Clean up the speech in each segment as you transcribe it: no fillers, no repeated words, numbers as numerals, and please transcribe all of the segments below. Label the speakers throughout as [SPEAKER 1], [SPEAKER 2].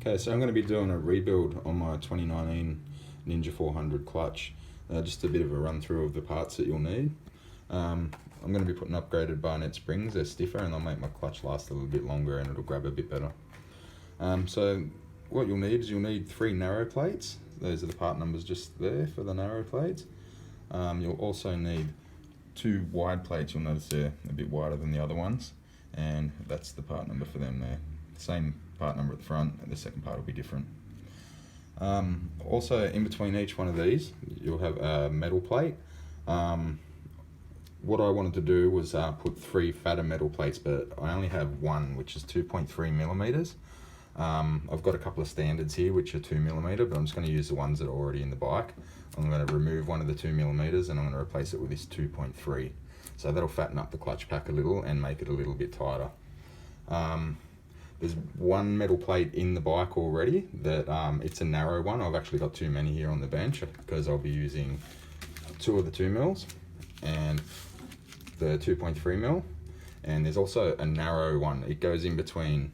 [SPEAKER 1] Okay, so I'm going to be doing a rebuild on my 2019 Ninja 400 clutch. Just a bit of a run through of the parts that you'll need. I'm going to be putting upgraded Barnett springs. They're stiffer and they'll make my clutch last a little bit longer and it'll grab a bit better. So what you'll need is you'll need 3 narrow plates. Those are the part numbers just there for the narrow plates. You'll also need 2 wide plates. You'll notice they're a bit wider than the other ones, and that's the part number for them there. Same part number at the front, and the second part will be different. Also, in between each one of these, you'll have a metal plate. What I wanted to do was put 3 fatter metal plates, but I only have one, which is 2.3 millimeters. I've got a couple of standards here which are 2 millimeter, but I'm just going to use the ones that are already in the bike. I'm going to remove one of the 2 millimeters and I'm going to replace it with this 2.3. So that'll fatten up the clutch pack a little and make it a little bit tighter. There's one metal plate in the bike already that it's a narrow one. I've actually got too many here on the bench because I'll be using 2 of the 2 mils and the 2.3 mil. And there's also a narrow one. It goes in between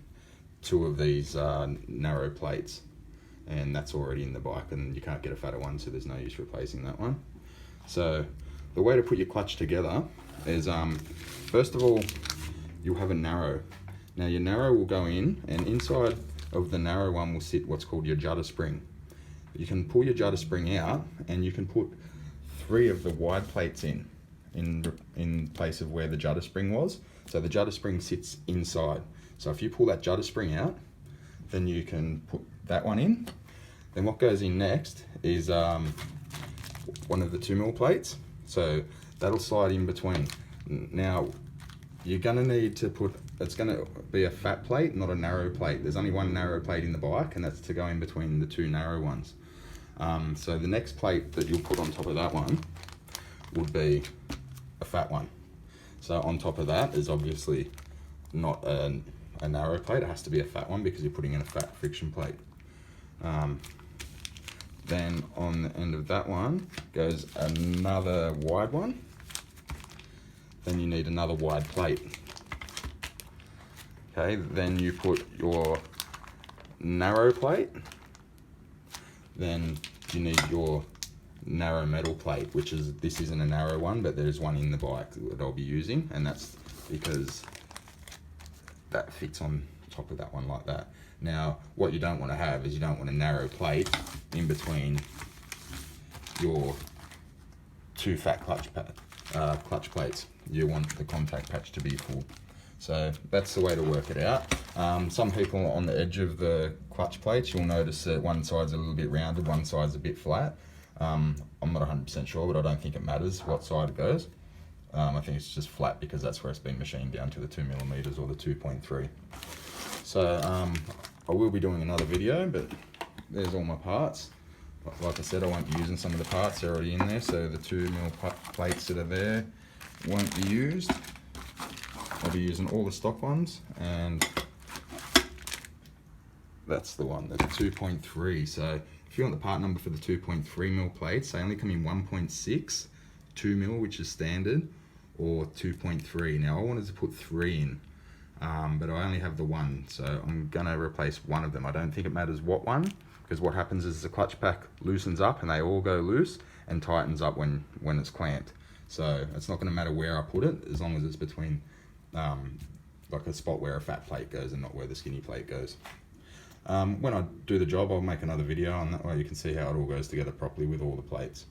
[SPEAKER 1] 2 of these narrow plates, and that's already in the bike, and you can't get a fatter one, so there's no use replacing that one. So the way to put your clutch together is first of all, you'll have a narrow. Now your narrow will go in, and inside of the narrow one will sit what's called your judder spring. You can pull your judder spring out and you can put 3 of the wide plates in place of where the judder spring was. So the judder spring sits inside. So if you pull that judder spring out, then you can put that one in. Then what goes in next is one of the 2 mil plates. So that'll slide in between. Now you're gonna need to put, it's gonna be a fat plate, not a narrow plate. There's only one narrow plate in the bike, and that's to go in between the 2 narrow ones. So the next plate that you'll put on top of that one would be a fat one. So on top of that is obviously not a narrow plate, it has to be a fat one because you're putting in a fat friction plate. Then on the end of that one goes another wide one. Then you need another wide plate. Okay, then you put your narrow plate. Then you need your narrow metal plate, which is, this isn't a narrow one, but there's one in the bike that I'll be using, and that's because that fits on top of that one like that. Now, what you don't want to have is you don't want a narrow plate in between your 2 fat clutch plates. You want the contact patch to be full. So that's the way to work it out. Some people on the edge of the clutch plates, you'll notice that one side's a little bit rounded, one side's a bit flat. I'm not 100% sure, but I don't think it matters what side it goes. I think it's just flat because that's where it's been machined down to the 2 millimeters or the 2.3. So I will be doing another video, but there's all my parts. Like I said, I won't be using some of the parts, they're already in there, so the 2 mil plates that are there won't be used. I'll be using all the stock ones, and that's the one, that's 2.3. So if you want the part number for the 2.3 mil plates, they only come in 1.6, 2 mil, which is standard, or 2.3. Now I wanted to put 3 in, but I only have the 1, so I'm gonna replace one of them. I don't think it matters what one, because what happens is the clutch pack loosens up and they all go loose and tightens up when it's clamped. So it's not gonna matter where I put it, as long as it's between like a spot where a fat plate goes and not where the skinny plate goes. When I do the job, I'll make another video on that way you can see how it all goes together properly with all the plates.